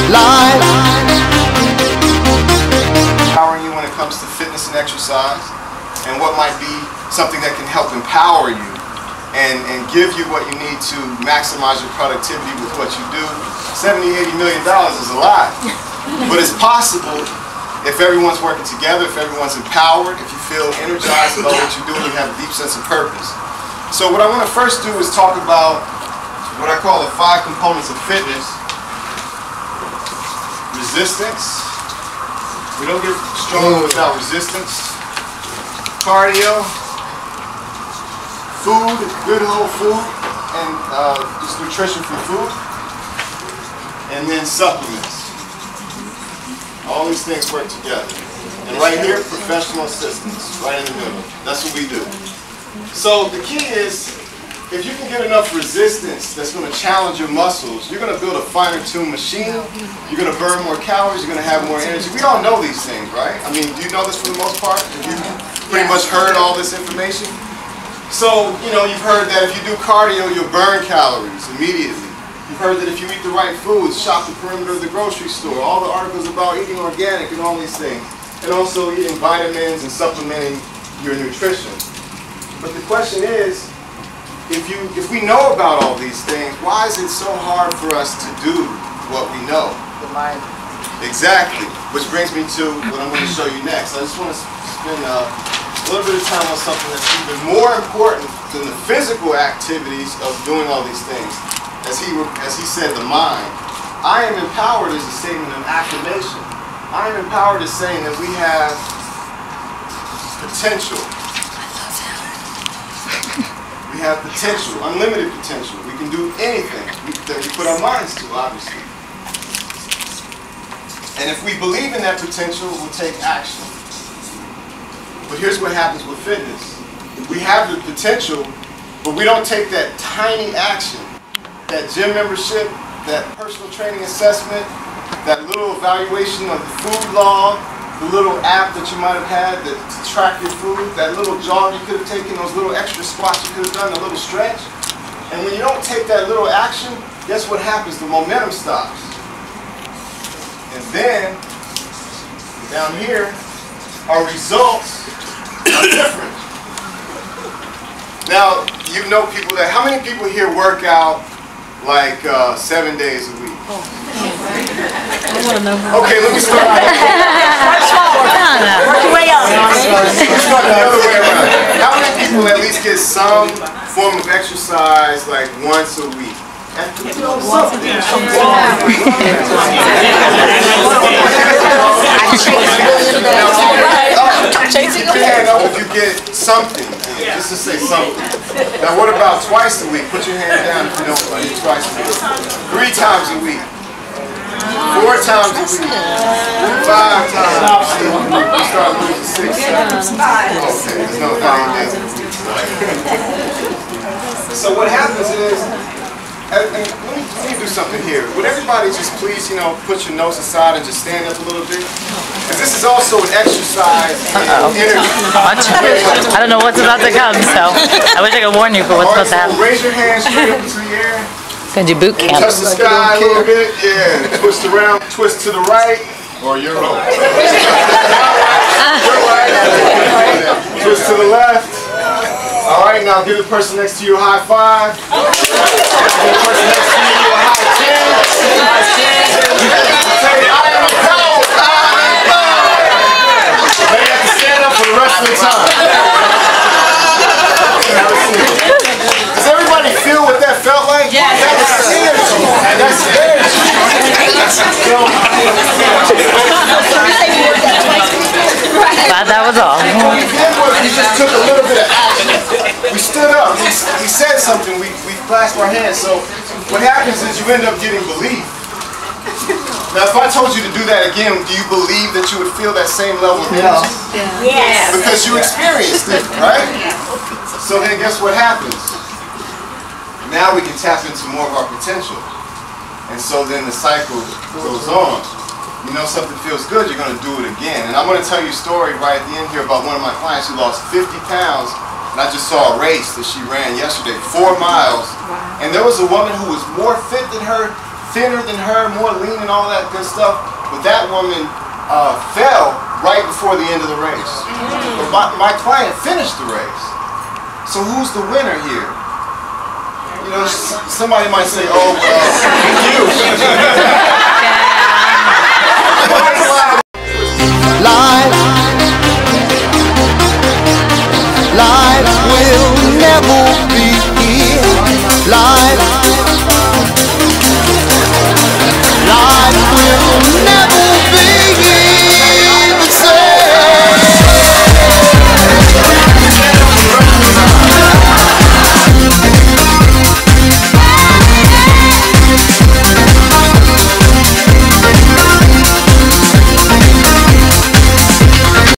life. Empowering you when it comes to fitness and exercise, and what might be something that can help empower you and give you what you need to maximize your productivity with what you do. $70–80 million is a lot, but it's possible if everyone's working together, if everyone's empowered, if you feel energized about what you're doing, you have a deep sense of purpose. So what I want to first do is talk about what I call the 5 components of fitness. Resistance. We don't get stronger without resistance. Cardio. Food, good whole food, and just nutrition from food. And then supplements. All these things work together. And right here, professional assistance, right in the middle. That's what we do. So the key is, if you can get enough resistance that's going to challenge your muscles, you're going to build a finer tuned machine, you're going to burn more calories, you're going to have more energy. We all know these things, right? I mean, do you know this for the most part? Have you pretty much heard all this information? So, you know, you've heard that if you do cardio, you'll burn calories immediately. You've heard that if you eat the right foods, shop the perimeter of the grocery store, all the articles about eating organic and all these things. And also eating vitamins and supplementing your nutrition. But the question is, if we know about all these things, why is it so hard for us to do what we know? The mind. Exactly. Which brings me to what I'm going to show you next. I just want to spend a little bit of time on something that's even more important than the physical activities of doing all these things. As he said, the mind. I am empowered is a statement of affirmation. I am empowered is saying that we have potential. We have potential, unlimited potential. We can do anything that we put our minds to, obviously. And if we believe in that potential, we'll take action. But here's what happens with fitness. We have the potential, but we don't take that tiny action. That gym membership, that personal training assessment, that little evaluation of the food log, the little app that you might have had to track your food, that little jog you could have taken, those little extra squats you could have done, the little stretch. And when you don't take that little action, guess what happens? The momentum stops. And then, down here, our results are different. Now, you know people that, how many people here work out like 7 days a week? Okay, let me start. Work your way up. Let's start the other way around. How many people at least get some form of exercise like once a week? Chasing your hand up if you get something, just to say something. Now what about twice a week? Put your hand down if you don't like it twice a week. 3 times a week. 4 times a week. 5 times. You start losing 6 times. Okay, there's no thing. So what happens is, and let me do something here. Would everybody just please, you know, put your nose aside and just stand up a little bit? Because this is also an exercise in energy. I don't know what's about to come, so I wish I could warn you for what's about to happen. Raise your hands straight up into the air. Gonna do boot camp. Touch the sky a little bit. Yeah. Twist around. Twist to the right. Or you're wrong. You're right. Twist to the left. All right, now give the person next to you a high five. Give the person next to you a high 10. Say, I am empowered. I am empowered. They have to stand up for the rest of the time. Does everybody feel what that felt like? Yes. That's energy. That's energy. That was all. We just took a little bit of action. We stood up. We said something. We clasped our hands. So what happens is you end up getting belief. Now, if I told you to do that again, do you believe that you would feel that same level of energy? Yes. Because you experienced it, right? So then guess what happens? Now we can tap into more of our potential. And so then the cycle goes on. You know something feels good, you're going to do it again. And I'm going to tell you a story right at the end here about one of my clients who lost 50 pounds. And I just saw a race that she ran yesterday, 4 miles. And there was a woman who was more fit than her thinner than her, more lean and all that good stuff. But that woman fell right before the end of the race. But my client finished the race. So who's the winner here? You know, somebody might say, oh, well, you. Life